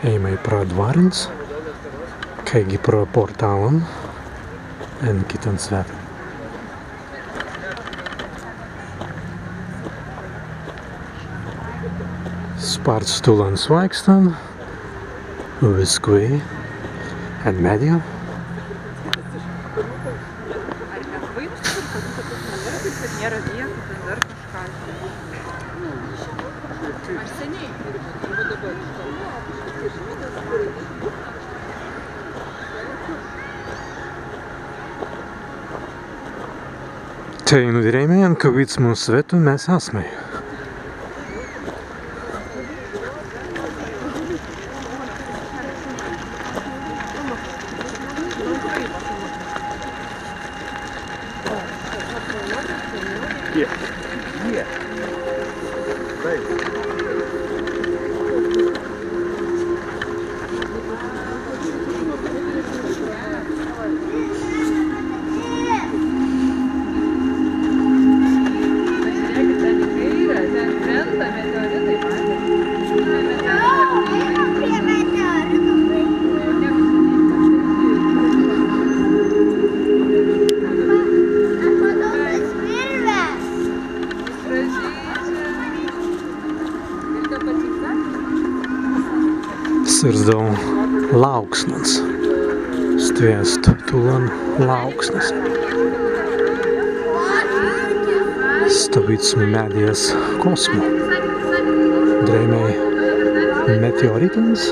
Ejam pra dvarens, kaigi pra portalan, en kitan svet. Spart stulan svaigstan, viskui, en medio. Nėra vietų, ten dar kažką. Ar seniai? Te nu direjme, că viți mun svetu mes asmei. Sirdau lauksnas, stviest tulan lauksnas. Stāvīts medijas kosmu. Drēmēji meteoritins.